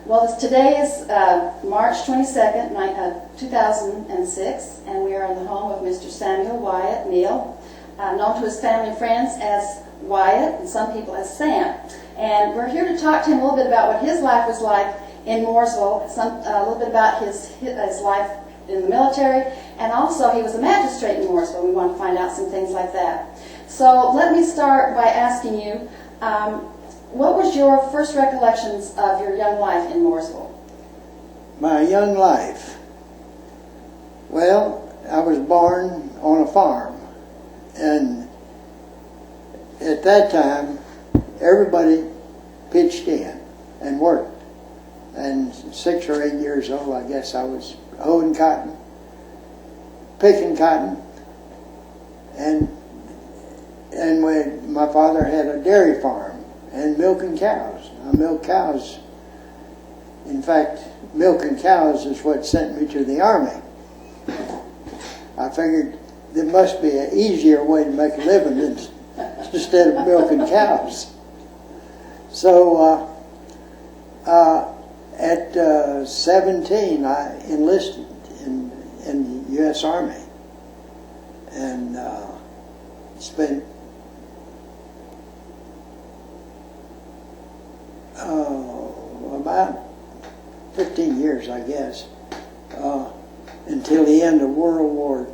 Well, today is March 22nd, 2006, and we are in the home of Mr. Samuel Neel, known to his family and friends as Wyatt, and some people as Sam. And we're here to talk to him a little bit about what his life was like in Mooresville, a little bit about his life in the military, and also he was a magistrate in Mooresville. We want to find out some things like that. So let me start by asking you, what was your first recollections of your young life in Mooresville? My young life? Well, I was born on a farm, and at that time, everybody pitched in and worked. And 6 or 8 years old, I guess I was hoeing cotton, picking cotton, and when my father had a dairy farm and milking cows. I milked cows. In fact, milking cows is what sent me to the Army. I figured there must be an easier way to make a living instead of milking cows. So at 17, I enlisted in the U.S. Army and spent about 15 years, I guess, until the end of World War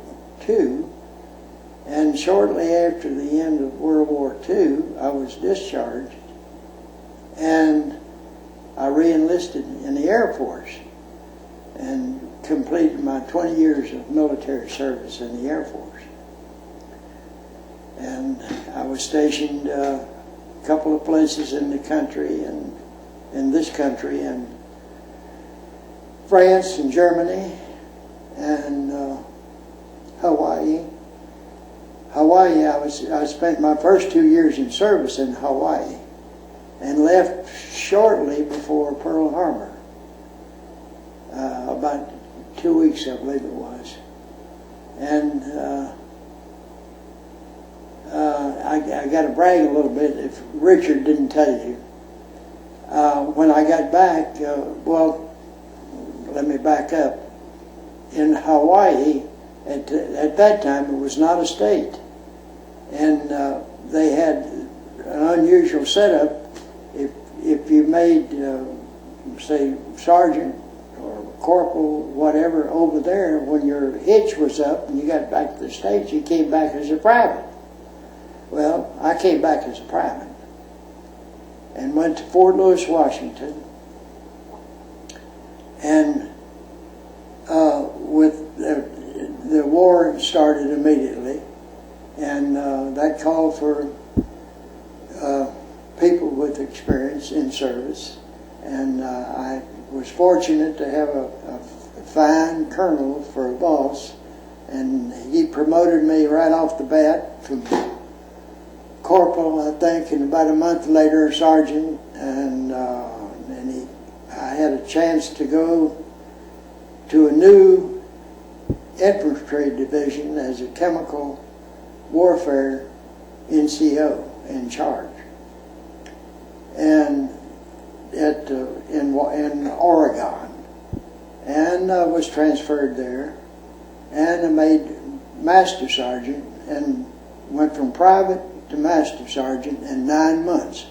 II. And shortly after the end of World War II, I was discharged, and I re-enlisted in the Air Force and completed my 20 years of military service in the Air Force. And I was stationed a couple of places in the country, and in this country, and France and Germany and Hawaii. Hawaii, I spent my first 2 years in service in Hawaii and left shortly before Pearl Harbor, about 2 weeks, I believe it was. And I got to brag a little bit if Richard didn't tell you. When I got back, well, let me back up. In Hawaii, at that time, it was not a state. And they had an unusual setup. If you made, say, sergeant or corporal, whatever, over there, when your hitch was up and you got back to the States, you came back as a private. Well, I came back as a private and went to Fort Lewis, Washington, and with the war started immediately, and that called for people with experience in service, and I was fortunate to have a fine colonel for a boss, and he promoted me right off the bat from corporal, I think, and about a month later, sergeant, and I had a chance to go to a new infantry division as a chemical warfare NCO in charge, and in Oregon, and I was transferred there, and I made master sergeant, and went from private to master sergeant in 9 months.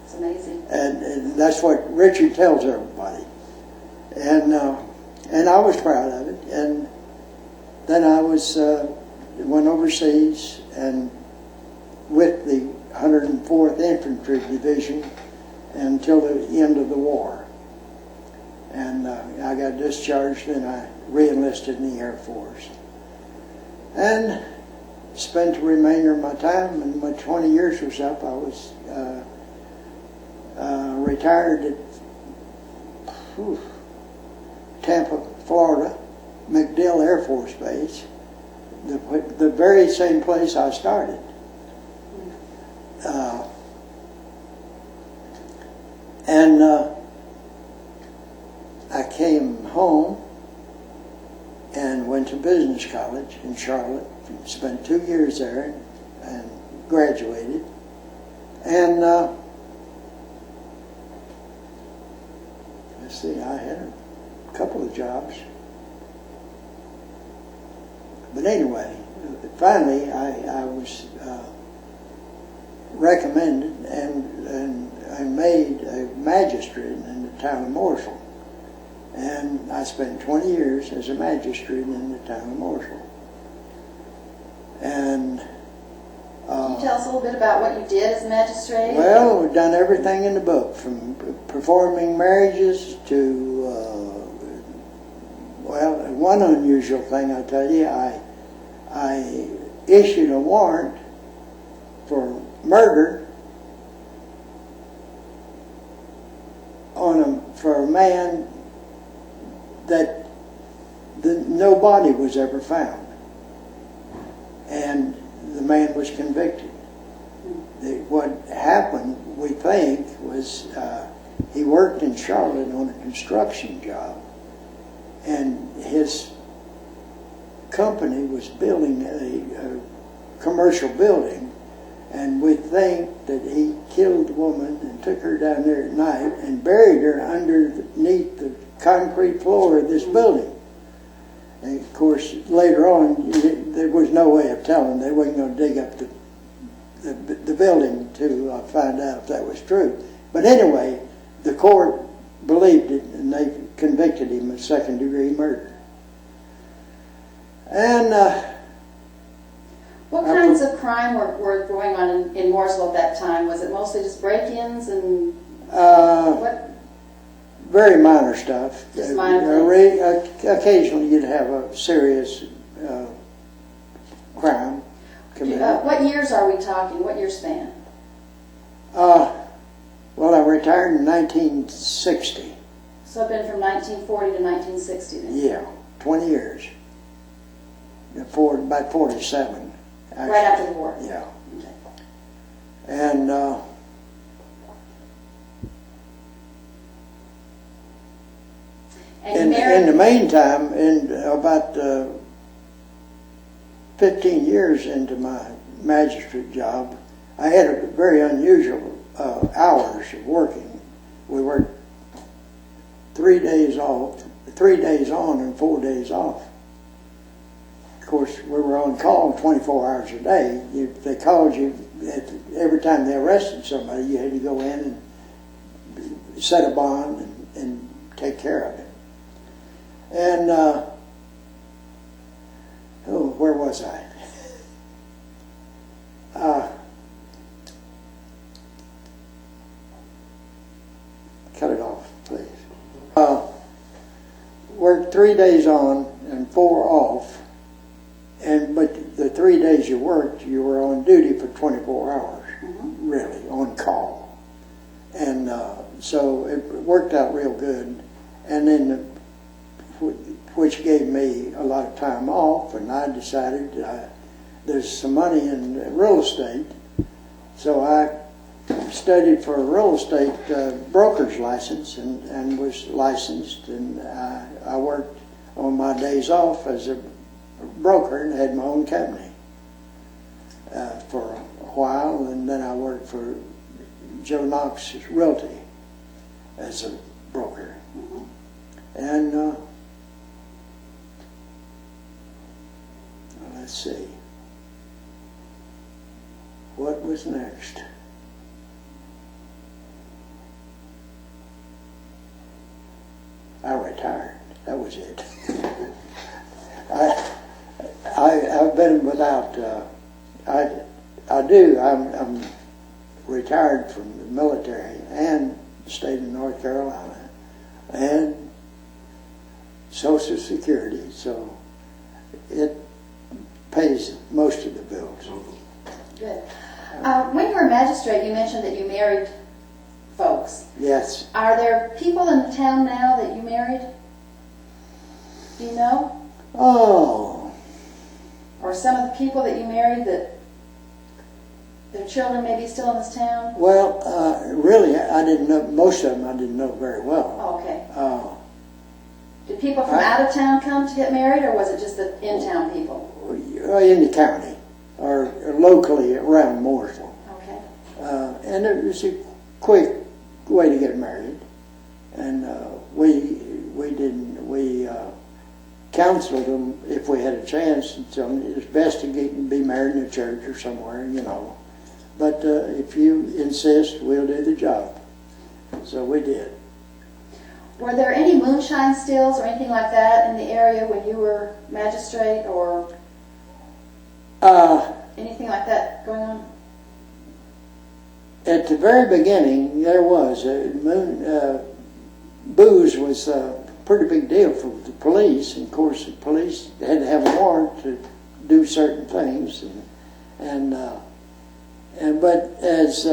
It's amazing. And that's what Richard tells everybody. And I was proud of it. And then I went overseas and with the 104th Infantry Division until the end of the war. And I got discharged, and I re-enlisted in the Air Force. And spent the remainder of my time, and my 20 years was up. I was retired at Tampa, Florida, MacDill Air Force Base, the very same place I started. And I came home and went to business college in Charlotte, spent 2 years there and graduated. And couple of jobs. But anyway, finally I was recommended and made a magistrate in the town of Mooresville. And I spent 20 years as a magistrate in the town of Mooresville. And Can you tell us a little bit about what you did as a magistrate? well, we've done everything in the book, from performing marriages to, well, one unusual thing I'll tell you, I issued a warrant for murder for a man that no body was ever found. And the man was convicted. What happened, we think, was he worked in Charlotte on a construction job, and his company was building a commercial building, and we think that he killed the woman and took her down there at night and buried her underneath the concrete floor of this building. And of course, later on, there was no way of telling. They weren't going to dig up the building to find out if that was true. But anyway, the court believed it, and they convicted him of second-degree murder. And what kinds of crime were going on in Mooresville at that time? Was it mostly just break-ins and what? Very minor stuff. Just minor things. Occasionally you'd have a serious crime committed. What years are we talking? What year span? Well, I retired in 1960. So it's been from 1940 to 1960 then? Yeah, 20 years. About 47. Actually. Right after the war? Yeah. Okay. And in the meantime, in about 15 years into my magistrate job, I had a very unusual hours of working. We worked 3 days off, 3 days on and 4 days off. Of course, we were on call 24 hours a day. They called you every time they arrested somebody. You had to go in and set a bond and take care of it. And where was I? Cut it off, please. Worked 3 days on and 4 off. But the 3 days you worked, you were on duty for 24 hours, really, on call. And so it worked out real good. And then, which gave me a lot of time off, and I decided there's some money in real estate. So I studied for a real estate broker's license and was licensed. And I worked on my days off as a broker and had my own company for a while, and then I worked for Joe Knox Realty as a broker. And let's see, what was next? I retired. That was it. I've been without. I'm retired from the military and the state of North Carolina and Social Security, so it pays most of the bills. Good. When you were a magistrate, you mentioned that you married folks. Yes. Are there people in the town now that you married? Do you know? Oh. Or some of the people that you married that their children may be still in this town? Well, really, I didn't know, most of them I didn't know very well. Oh, okay. Did people from out of town come to get married, or was it just the in-town people? In the county, or locally around Mooresville. Okay. And it was a quick way to get married. And we counseled them if we had a chance, and tell them it's best to be married in a church or somewhere, you know. But if you insist, we'll do the job. So we did. Were there any moonshine stills or anything like that in the area when you were magistrate, or anything like that going on? At the very beginning, there was. Booze was a pretty big deal for the police. And of course, the police had to have a warrant to do certain things. But as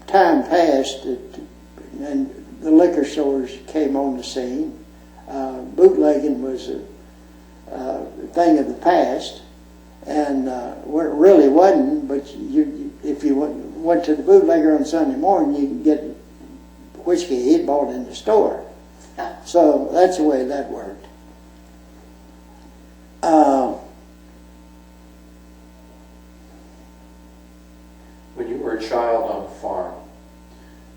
time passed, and the liquor stores came on the scene, bootlegging was a thing of the past, and it really wasn't. But if you went to the bootlegger on Sunday morning, you could get whiskey he'd bought in the store. So that's the way that worked. When you were a child on the farm,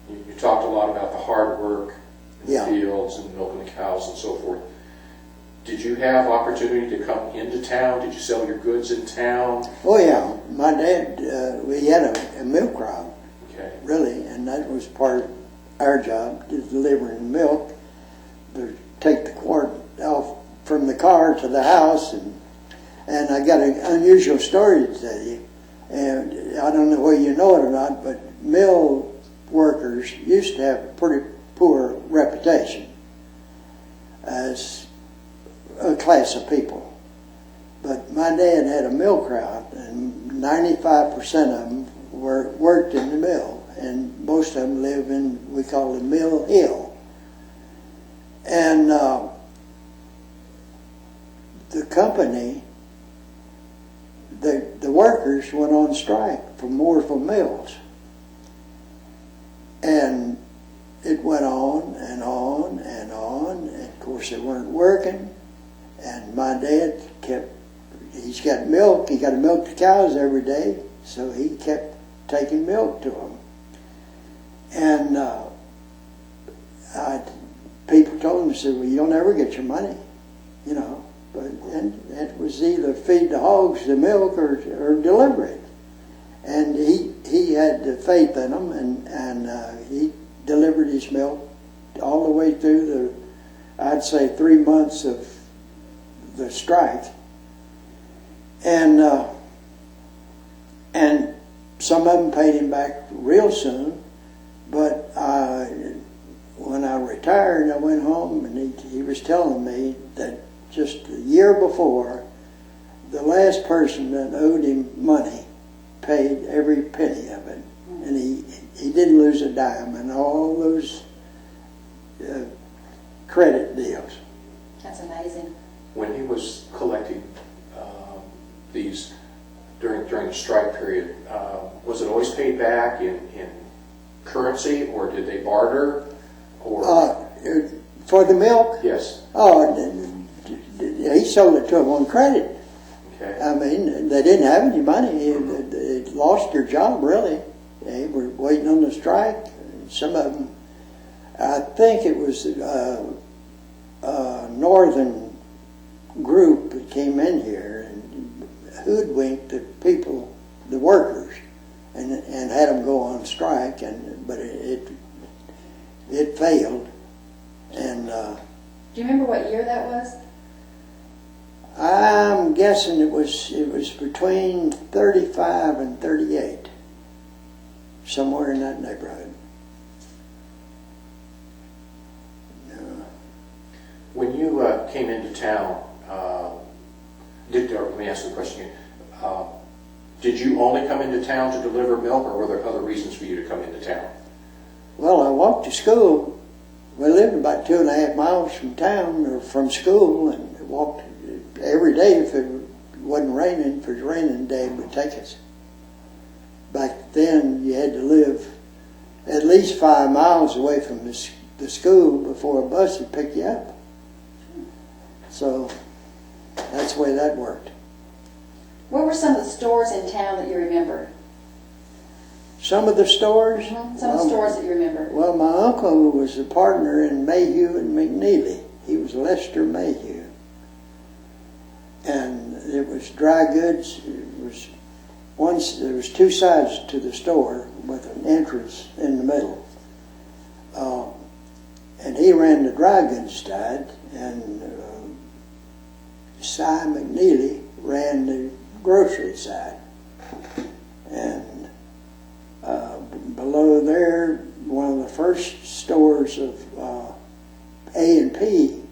you talked a lot about the hard work in the fields and milking the cows and so forth. Did you have opportunity to come into town? Did you sell your goods in town? Oh yeah, my dad, we had a milk crop, really, and that was part of our job, delivering the milk, to take the quart off from the car to the house, and I got an unusual story to tell you, and I don't know whether you know it or not, but mill workers used to have a pretty poor reputation as a class of people. But my dad had a mill crowd, and 95% of them worked in the mill, and most of them live in, we call it Mill Hill. And the company, the workers went on strike for Mooresville Mills. And it went on and on and on, and of course they weren't working. And my dad he's got milk, he got to milk the cows every day, so he kept taking milk to them. And people told him, said, well, you'll never get your money, you know. And it was either feed the hogs the milk or deliver it. And he had the faith in them, and he delivered his milk all the way through I'd say 3 months of the strike. And some of them paid him back real soon, but when I retired, I went home, and he was telling me that just a year before, the last person that owed him money paid every penny of it, and he didn't lose a dime in all those credit deals. That's amazing. When he was collecting these during the strike period, was it always paid back in currency, or did they barter? Or for the milk? Yes. Oh, he sold it to them on credit. Okay. I mean, they didn't have any money. They lost their job, really. They were waiting on the strike. Some of them, I think it was a northern group that came in here and hoodwinked the people, the workers, and had them go on strike. But it failed. And do you remember what year that was? I'm guessing it was between 35 and 38, somewhere in that neighborhood. When you came into town, let me ask you a question again. Did you only come into town to deliver milk, or were there other reasons for you to come into town? Well, I walked to school. We lived about 2.5 miles from town, or from school, and walked every day if it wasn't raining. If it was raining, Dad would take us. Back then, you had to live at least 5 miles away from the school before a bus would pick you up. So that's the way that worked. What were some of the stores in town that you remember? Some of the stores? Mm-hmm. Some of the stores that you remember. Well, my uncle was a partner in Mayhew and McNeely. He was Lester Mayhew. was dry goods. There was two sides to the store with an entrance in the middle. And he ran the dry goods side, and Samuel Neel ran the grocery side. And below there, one of the first stores of A&P,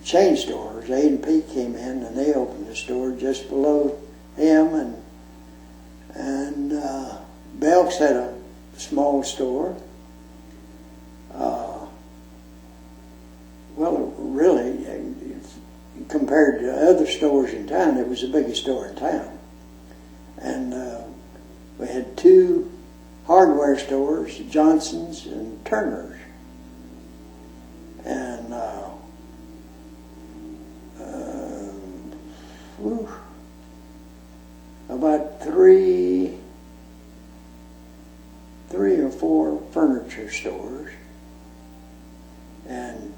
chain stores, A&P came in and they opened the store just below him, and Belk's had a small store. Well, really, compared to other stores in town, it was the biggest store in town. And we had two hardware stores, Johnson's and Turner's. And about three or four furniture stores, and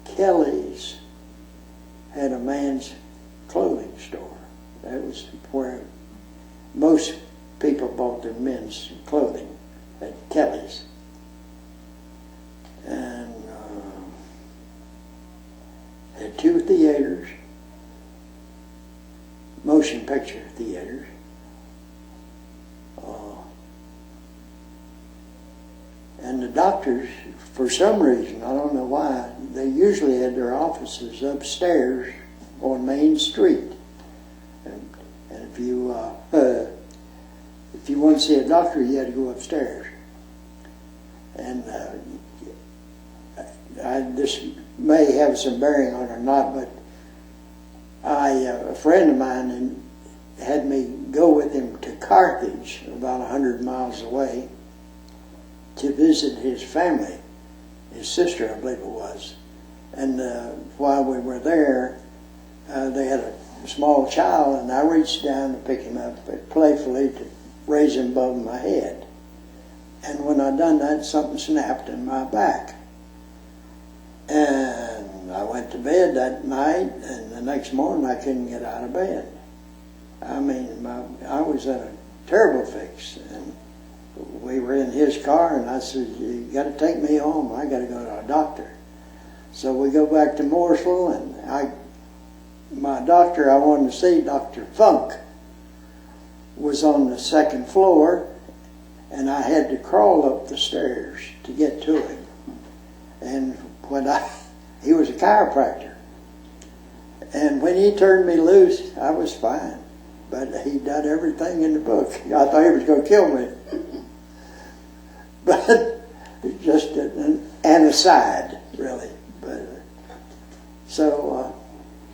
Kelly's had a man's clothing store. That was where most people bought their men's clothing, at Kelly's. And had two theaters, motion picture theaters. And the doctors, for some reason, I don't know why, they usually had their offices upstairs on Main Street. And if you want to see a doctor, you had to go upstairs. And this may have some bearing on it or not, but a friend of mine had me go with him to Carthage, about 100 miles away, to visit his family, his sister, I believe it was. And while we were there, they had a small child, and I reached down to pick him up playfully to raise him above my head. And when I done that, something snapped in my back. And I went to bed that night, and the next morning I couldn't get out of bed. I mean, I was in a terrible fix. And we were in his car, and I said, "You got to take me home. I got to go to a doctor." So we go back to Mooresville, and my doctor I wanted to see, Dr. Funk, was on the second floor, and I had to crawl up the stairs to get to him. And he was a chiropractor, and when he turned me loose, I was fine. But he done everything in the book. I thought he was going to kill me. But just an aside, really. But so.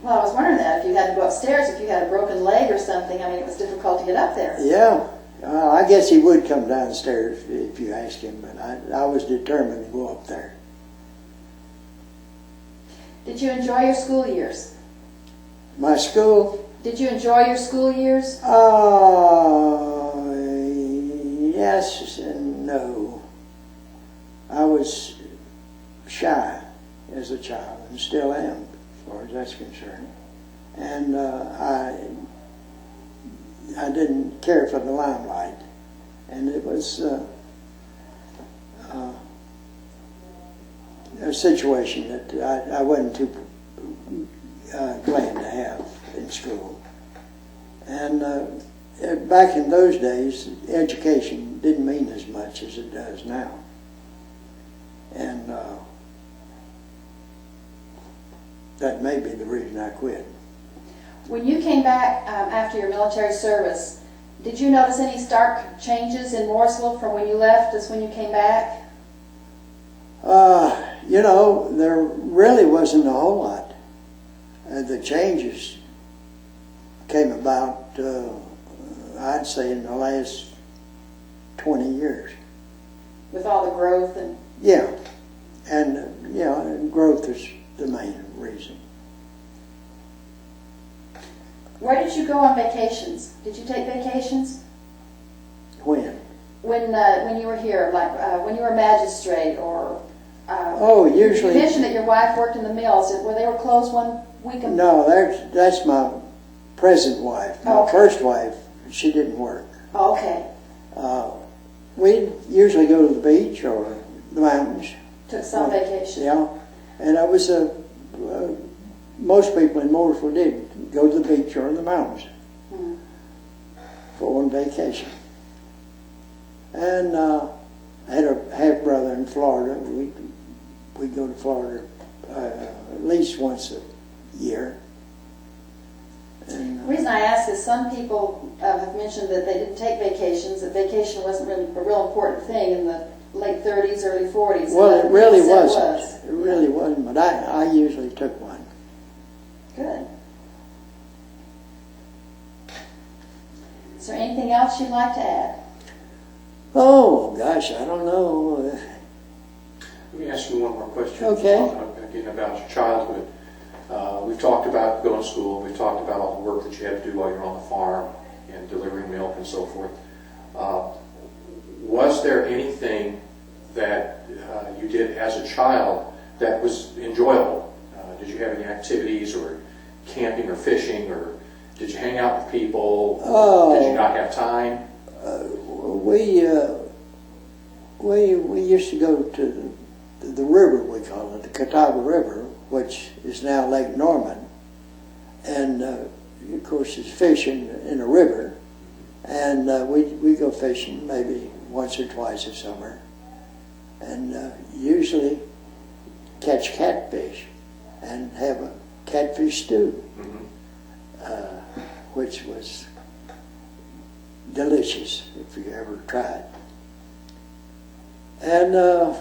Well, I was wondering that if you had to go upstairs, if you had a broken leg or something. I mean, it was difficult to get up there. Yeah, I guess he would come downstairs if you asked him, but I was determined to go up there. Did you enjoy your school years? My school? Did you enjoy your school years? Yes and no. I was shy as a child, and still am, as far as that's concerned. And I didn't care for the limelight. And it was a situation that I wasn't too glad to have in school. And back in those days, education didn't mean as much as it does now. And that may be the reason I quit. When you came back after your military service, did you notice any stark changes in Mooresville from when you left as when you came back? There really wasn't a whole lot. The changes came about, I'd say, in the last 20 years. With all the growth and... Yeah, and growth is the main reason. Where did you go on vacations? Did you take vacations? When? When you were here, like when you were a magistrate or Usually. You mentioned that your wife worked in the mills. Were they closed one week? No, that's my present wife. My Okay. first wife, she didn't work. Oh, okay. We'd usually go to the beach or the mountains. Took some vacation. Yeah, and I was most people in Mooresville did go to the beach or the mountains for one vacation. And I had a half brother in Florida. We'd go to Florida at least once a year. And, The reason I ask is some people have mentioned that they didn't take vacations, that vacation wasn't really a real important thing in the late 30s, early 40s. well, it really Yes, it wasn't. was. It really wasn't, but I usually took one. Good. Is there anything else you'd like to add? Oh, gosh, I don't know. Let me ask you one more question. Okay. Again, about your childhood. We've talked about going to school. We've talked about all the work that you had to do while you're on the farm and delivering milk and so forth. Was there anything that you did as a child that was enjoyable? Did you have any activities or camping or fishing, or did you hang out with people? Did you not have time? We used to go to the river, we call it, the Catawba River, which is now Lake Norman. And, of course, it's fishing in a river. And we go fishing maybe once or twice a summer. And usually catch catfish and have a catfish stew, which was delicious if you ever tried. And that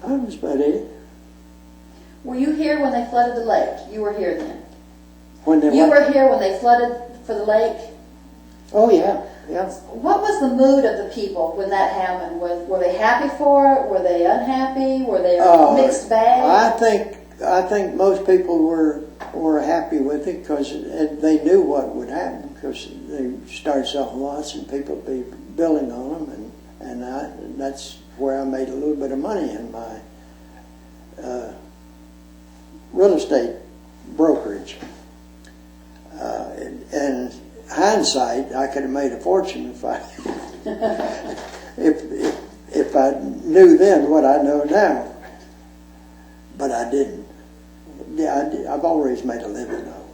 was about it. Were you here when they flooded the lake? You were here then. When they You went- were here when they flooded for the lake? Oh yeah, yeah. What was the mood of the people when that happened? Were they happy for it? Were they unhappy? Were they a mixed bag? I think most people were happy with it because they knew what would happen, because they started selling lots and people would be building on them, and that's where I made a little bit of money in my real estate brokerage. And hindsight, I could have made a fortune if I if I knew then what I know now, but I didn't. Yeah, I've always made a living though.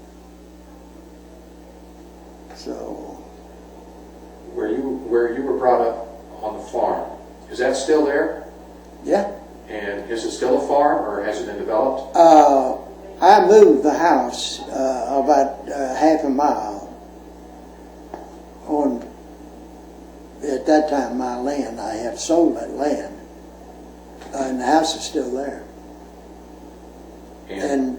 So Where you were brought up on the farm, is that still there? yeah. And is it still a farm, or has it been developed? I moved the house about half a mile on, at that time, my land. I have sold that land, and the house is still there. And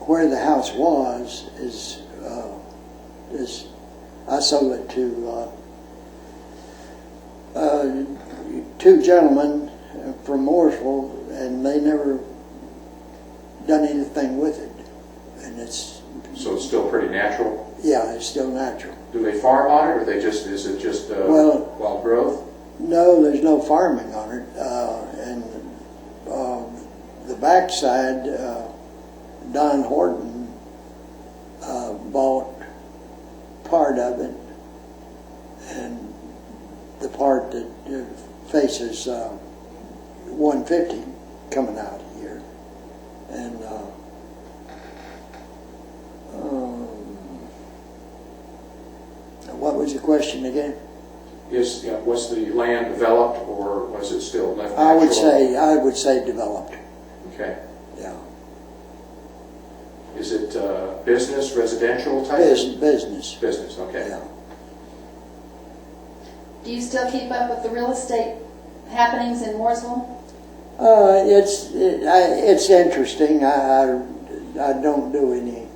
where the house was is I sold it to two gentlemen from Mooresville, and they never done anything with it. And So it's still pretty natural? yeah, it's still natural. Do they farm on it, or is it just wild growth? No, there's no farming on it. And the backside, Don Horton bought part of it, and the part that faces 150 coming out here. And what was the question again? Was the land developed, or was it still left natural? I would say developed. Okay. Yeah. Is it business, residential type? Business. Business, okay. Yeah. Do you still keep up with the real estate happenings in Mooresville? It's interesting. I don't do any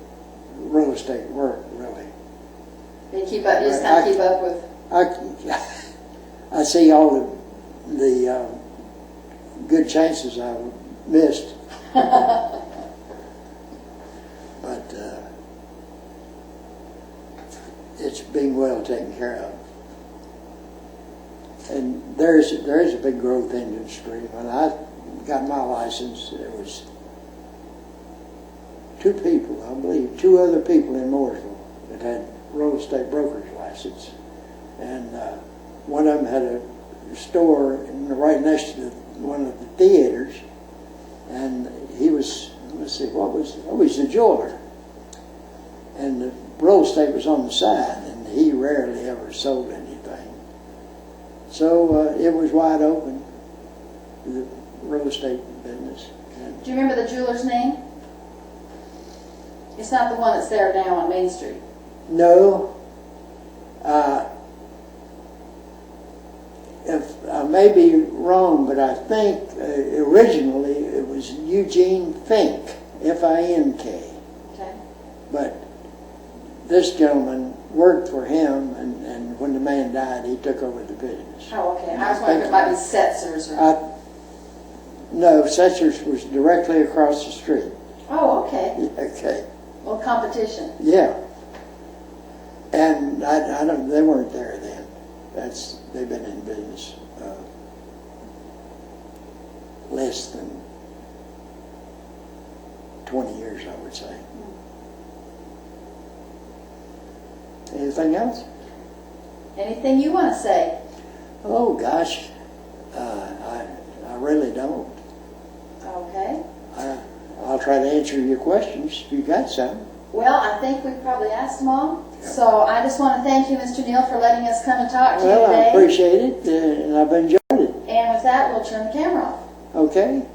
real estate work really. You keep up. You just kind of keep up with. I see all the good chances I missed, but it's being well taken care of. And there is a big growth industry. When I got my license, there was 2 people, I believe, 2 other people in Mooresville that had real estate broker's license. And one of them had a store right next to one of the theaters, and he was, let's see, what was the jeweler. And the real estate was on the side, and he rarely ever sold anything. So it was wide open, the real estate business. And Do you remember the jeweler's name? It's not the one that's there now on Main Street. no, if I may be wrong, but I think originally it was Eugene Fink, F-I-N-K. Okay. But this gentleman worked for him, and when the man died, he took over the business. Oh, okay. I was wondering if it might be Setzer's or... No, Setcher's was directly across the street. Oh, okay. Okay. Well, competition. Yeah. And I don't. They weren't there then. They've been in business less than 20 years, I would say. Anything else? Anything you want to say? Oh gosh, I really don't. Okay. I'll try to answer your questions if you got some. Well, I think we've probably asked them all. So I just want to thank you, Mr. Neel, for letting us come and talk to you Well, today. I appreciate it, and I've enjoyed it. And with that, we'll turn the camera off. Okay.